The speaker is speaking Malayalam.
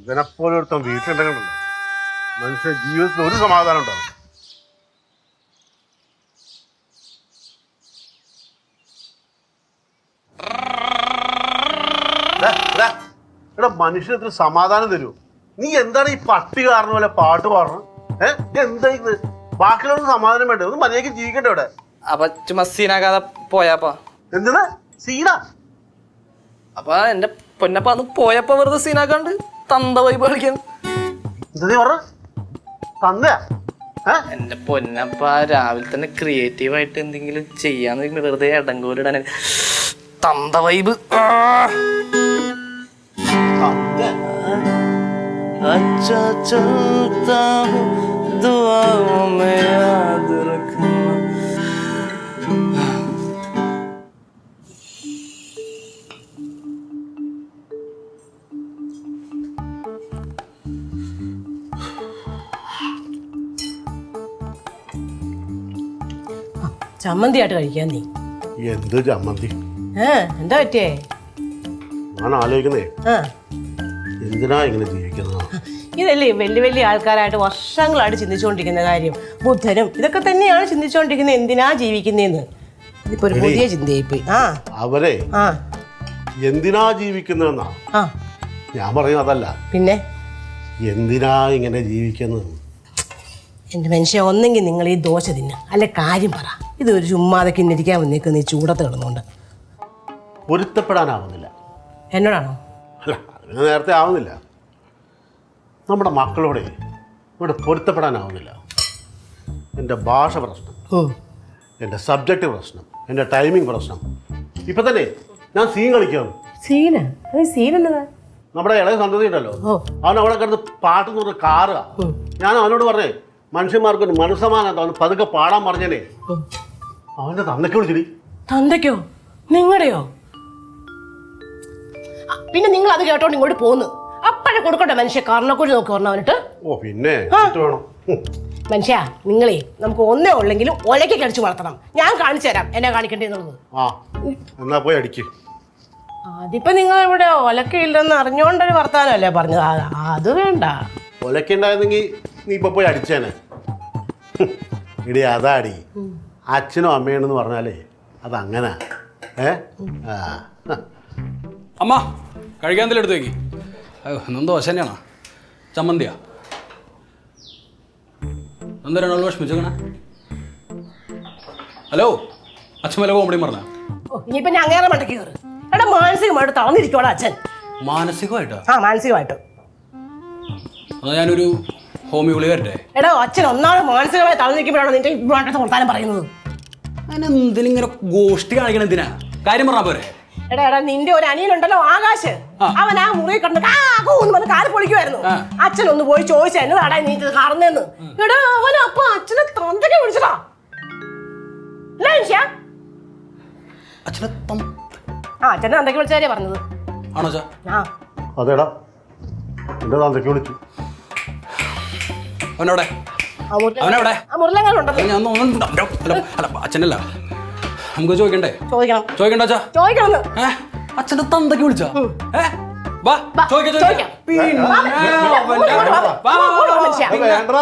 ഇതിനെപ്പോലൊരുത്തം വീട്ടിലുണ്ടെങ്കിലോ മനുഷ്യ ജീവിതത്തിൽ ഒരു സമാധാനം ഉണ്ടാവും. എടാ മനുഷ്യത്തിന് സമാധാനം തരൂ. നീ എന്താണ് ഈ പട്ടി കാരണം പോലെ പാട്ട് പാടണം? എന്താ ഇത്? ബാക്കിയുള്ളവർക്ക് സമാധാനം വേണ്ടേ? ഒന്ന് മര്യാദയ്ക്ക് ജീവിക്കണ്ടേ ഇവിടെ? അപ്പൊ ചുമ്മാ സീനാക്കാതെ പോയാപ്പാ. എന്തിനാ സീന? അപ്പൊ എന്റെ പൊന്നപ്പ അന്ന് പോയപ്പോ വെറുതെ സീനാക്കാണ്ട് തന്ത വൈബ് കളിക്കാൻ. എന്താ നീ പറഞ്ഞ തന്നയാ? എന്റെ പൊന്നപ്പ രാവിലെ തന്നെ ക്രിയേറ്റീവ് ആയിട്ട് എന്തെങ്കിലും ചെയ്യാന്ന് വെറുതെ ഇടങ്കോലിടാൻ തന്ത വൈബ്. अच्छा चलता हूँ दुआओं में याद रखना. ചമ്മന്തിയായിട്ട് കഴിക്കാൻ നീ. എന്ത് ചമ്മന്തി? എന്താ പറ്റിയേ? ഞാൻ ആലോചിക്കുന്നേ എന്തിനാ ഇങ്ങനെ ജീവിക്കുന്നത്? ഇതല്ലേ വലിയ വലിയ ആൾക്കാരായിട്ട് വർഷങ്ങളായിട്ട് ചിന്തിച്ചുകൊണ്ടിരിക്കുന്ന കാര്യം. ബുദ്ധനും ഇതൊക്കെ തന്നെയാണ് ചിന്തിച്ചുകൊണ്ടിരിക്കുന്നത്, എന്തിനാ ജീവിക്കുന്നതെന്ന്. ഇതിപ്പോ ഒരു പുതിയ ചിന്തയായിപ്പോയി. അവരെ എന്തിനാ ജീവിക്കുന്നതെന്നാ ഞാൻ പറയുന്നത്. അതല്ല പിന്നെ എന്തിനാ ഇങ്ങനെ ജീവിക്കുന്നത്? എൻ്റെ മനുഷ്യ, ഒന്നെങ്കിൽ നിങ്ങൾ ഈ ദോശ തിന്ന, അല്ലെ കാര്യം പറ. ഇതൊരു ചുമ്മാതെ കിന്നിരിക്കാൻ വന്നേക്കുന്ന ഈ ചൂടത്ത് കിടന്നുകൊണ്ട് പൊരുത്തപ്പെടാനാവുന്നില്ല. എന്നോടാണോ? അല്ല, അതിന് നേരത്തെ ആവുന്നില്ല. നമ്മുടെ മക്കളോടെ ഇവിടെ പൊരുത്തപ്പെടാനാവുന്നില്ല. എൻ്റെ ഭാഷ പ്രശ്നം, എൻ്റെ സബ്ജക്റ്റ് പ്രശ്നം, എൻ്റെ ടൈമിംഗ് പ്രശ്നം. ഇപ്പം തന്നെ ഞാൻ സീൻ കളിക്കുകയാണ്. സീൻ എന്നതാ? നമ്മുടെ ഇളയ സന്തതി ഉണ്ടല്ലോ, അവൻ അവിടെ കിടന്ന് പാട്ട് നോക്കി കാറുക. ഞാൻ അവനോട് പറഞ്ഞേ, മനുഷ്യന്മാർക്കൊരു മനസ്സമാനം അവന് പതുക്കെ പാടാൻ പറഞ്ഞേനെ. അവൻ്റെ തന്തയ്ക്ക് വിളിച്ചിടി. തന്തയ്ക്കോ? നിങ്ങളുടെയോ? പിന്നെ നിങ്ങൾ അത് കേട്ടോണ്ട് ഇങ്ങോട്ട് പോന്ന് അപ്പഴേ കൊടുക്കട്ടെ മനുഷ്യ. കാരണക്കൂടി നോക്കി പറഞ്ഞു അവനിട്ട്. ഓ പിന്നെ വേണം മനുഷ്യ, നിങ്ങളെ നമുക്ക് ഒന്നേ ഉള്ളെങ്കിലും ഒലയ്ക്ക് കടിച്ചു വളർത്തണം. ഞാൻ കാണിച്ചു തരാം എന്നാ കാണിക്കേണ്ടതെന്നുള്ളത്. എന്നാ പോയി അടിക്ക്. അതിപ്പോ നിങ്ങൾ ഇവിടെ ഒലക്കയില്ലെന്ന് അറിഞ്ഞോണ്ടൊരു വർത്താനല്ലേ പറഞ്ഞത്. അത് വേണ്ട. ഒലക്കുണ്ടായിരുന്നെങ്കിൽ നീ ഇപ്പൊ പോയി അടിച്ചേനെ. ഇടി അതാടി. അച്ഛനും അമ്മയാണെന്ന് പറഞ്ഞാലേ അതങ്ങനെ. അമ്മ കഴിക്കാൻ എന്തെങ്കിലും എടുത്ത് വയ്ക്കി. ഇന്നും ദോശ തന്നെയാണോ? ചമ്മന്തിയാ? എന്തിനാണോ വിഷമിച്ചേക്കണേ? ഹലോ, അച്ഛൻ വല്ല കോമഡി പറഞ്ഞ? ഇനിയിപ്പോ ഞാൻ അങ്ങനെ മണ്ടക്ക് കയറി. എടാ മാനസികമായിട്ട് തളർന്നിരിക്കോടാ അച്ഛൻ. മാനസികമായിട്ടോ? മാനസികമായിട്ട്. അത് ഞാനൊരു ഹോമിയോ ഗുളിക വരട്ടെ? എടാ അച്ഛൻ ഒന്നാമത് മാനസികമായി തളർന്നിരിക്കുമ്പോഴാണ് നിന്റെ ഇവിടുത്തെ വർത്താനം പറയുന്നത്. അങ്ങനെ എന്തിനിങ്ങനെ ഗോഷ്ടി കാണിക്കണം? എന്തിനാ? കാര്യം പറഞ്ഞാ പോരെ? എടാ നിന്റെ ഒരു അനിയനുണ്ടല്ലോ ആകാശ്, അവൻ ആ മുറി കിടന്ന് പറഞ്ഞ് കാല് പൊളിക്കുമായിരുന്നു. അച്ഛൻ ഒന്ന് പോയി ചോദിച്ചാ എന്നതാടാ നീ കറന്നെന്ന്. എടാ അവൻ അപ്പൊ അച്ഛനെ തന്തയ്ക്ക് വിളിച്ചടാ. അച്ഛനെ തന്തയ്ക്ക് വിളിച്ച കാര്യ പറഞ്ഞത്. അതേടാ എന്റെ തന്തയ്ക്ക് വിളിച്ചു. അവനോടെ അച്ഛനല്ല, നമുക്ക് ചോദിക്കണ്ടേ? ചോദിക്കണ്ട അച്ഛാ? അച്ഛന്റെ തന്തയ്ക്ക് വിളിച്ചാ? വേണ്ട